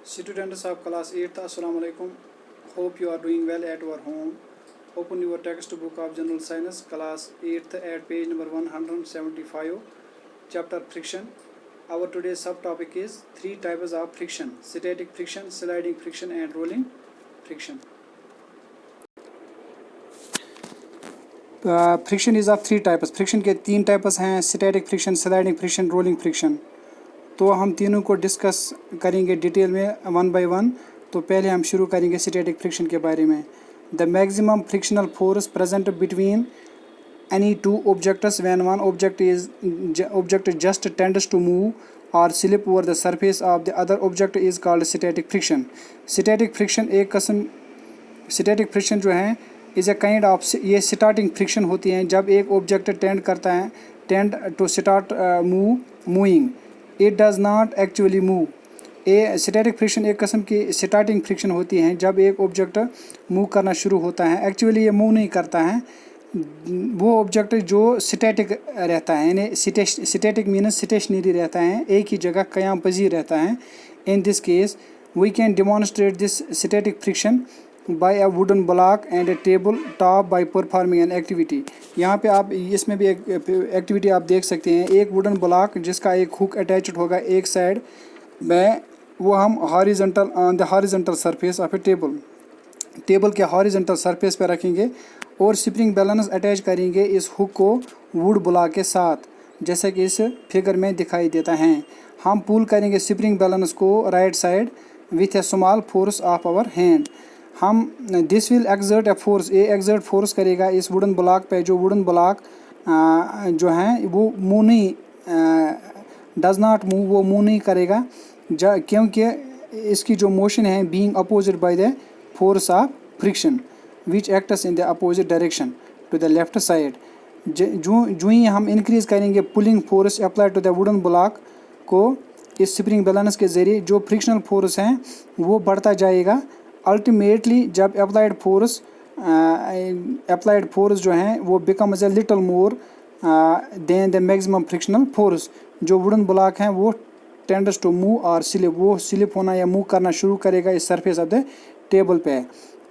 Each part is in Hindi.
Students of class 8th, Assalamu alaikum. Hope you are doing well at your home. Open your textbook of General Science, class 8th at page number 175, chapter friction. Our today's subtopic is three types of friction: static friction, sliding friction, and rolling friction. Friction is of three types. Friction के तीन types हैं: static friction, sliding friction, rolling friction. तो हम तीनों को डिस्कस करेंगे डिटेल में वन बाय वन। तो पहले हम शुरू करेंगे स्टैटिक फ्रिक्शन के बारे में। The maximum frictional force present between any two objects when one object just tends to move और slip over the surface of the other object is called static friction. Static friction एक किस्म स्टैटिक फ्रिक्शन जो है इज़ ए काइंड ऑफ, ये स्टार्टिंग फ्रिक्शन होती हैं जब एक object tend to start moving, it does not actually move. Static friction एक किस्म की स्टार्टिंग फ्रिक्शन होती है जब एक ऑब्जेक्ट मूव करना शुरू होता है, एक्चुअली ये मूव नहीं करता है। वो ऑब्जेक्ट जो स्टैटिक रहता है, यानी स्टैटिक मीन्स स्टेशनरी रहता है, एक ही जगह क़याम पजीर रहता है। In this case we can demonstrate this static friction by a wooden block and a table top by performing an activity. यहाँ पे आप इसमें भी एक एक्टिविटी आप देख सकते हैं। एक वुडन ब्लॉक जिसका एक हुक अटैच्ड होगा एक साइड में, वो हम horizontal on the horizontal surface of A table के हॉरिजॉन्टल सरफेस पे रखेंगे और स्प्रिंग बैलेंस अटैच करेंगे इस हुक को वुड ब्लॉक के साथ, जैसे कि इस फिगर में दिखाई देता है। हम पुल करेंगे स्प्रिंग बैलेंस को right side with a small force of our hand. हम this will exert a force, ये एक्सर्ट फोर्स करेगा इस वुडन ब्लॉक पे। जो वुडन ब्लॉक जो है वो मूव नहीं, डज नॉट मूव, वो मूव नहीं करेगा क्योंकि इसकी जो मोशन है being opposite by the force of friction which acts in the opposite direction to the left side. जो ही हम इंक्रीज करेंगे pulling force apply to the wooden block को इस स्प्रिंग बैलेंस के ज़रिए, जो फ्रिक्शनल फोर्स हैं वो बढ़ता जाएगा। अल्टीमेटली जब अप्लाइड फोर्स जो है वो becomes a little more than the maximum frictional force. जो वुडन ब्लॉक हैं वो टेंड्स टू मूव और स्लिप होना या मूव करना शुरू करेगा इस सरफेस ऑफ द टेबल पे।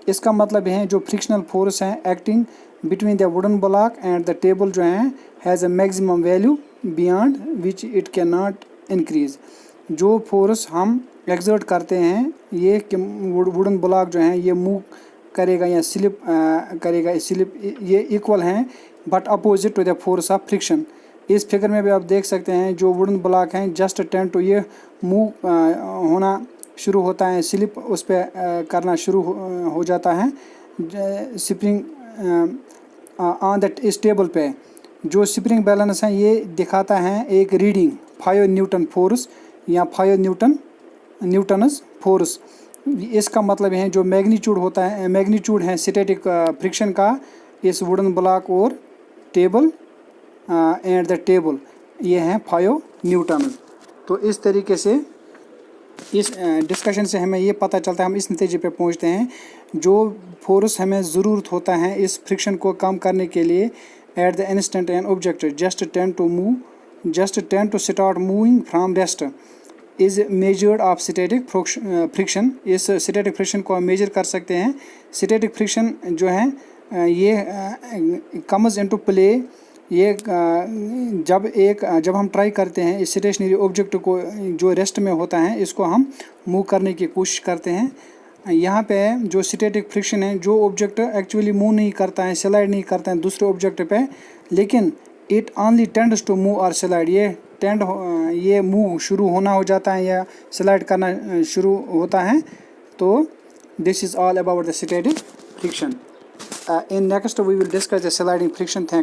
इसका मतलब है जो फ्रिक्शनल फोर्स हैं acting between the wooden block and the table जो है has a maximum value beyond which it can not increase. जो फोर्स हम एक्सर्ट करते हैं ये कि वुडन ब्लॉक जो है ये मूव करेगा या स्लिप करेगा, ये इक्वल हैं but opposite to the force of friction. इस फिगर में भी आप देख सकते हैं जो वुडन ब्लॉक हैं जस्ट टेंड टू ये मूव होना शुरू होता है, स्लिप उस पर करना शुरू हो जाता है स्प्रिंग ऑन द इस टेबल पे। जो स्प्रिंग बैलेंस है ये दिखाता है एक रीडिंग 5 न्यूटन फोर्स या 5 न्यूटन्स फोर्स। इसका मतलब है जो मैग्नीट्यूड होता है, मैग्नीट्यूड है स्टैटिक फ्रिक्शन का इस वुडन ब्लॉक और टेबल एंड द टेबल, ये हैं 5 न्यूटन। तो इस तरीके से इस डिस्कशन से हमें ये पता चलता है, हम इस नतीजे पे पहुंचते हैं जो फोर्स हमें ज़रूरत होता है इस फ्रिक्शन को कम करने के लिए at the instant an object just tend to start moving from rest is measured of static friction. इस स्टैटिक फ्रिक्शन को हम मेजर कर सकते हैं। स्टैटिक फ्रिक्शन जो है ये कम्स इनटू प्ले ये जब हम ट्राई करते हैं इस स्टेशनरी ऑब्जेक्ट को जो रेस्ट में होता है इसको हम मूव करने की कोशिश करते हैं। यहाँ पे जो स्टैटिक फ्रिक्शन है जो ऑब्जेक्ट एक्चुअली मूव नहीं करता है, स्लाइड नहीं करता है दूसरे ऑब्जेक्ट पे, लेकिन it only tends to move और स्लाइड, ये मूव शुरू होना हो जाता है या स्लाइड करना शुरू होता है। तो this is all about the static friction. In next we will discuss the sliding friction. Thank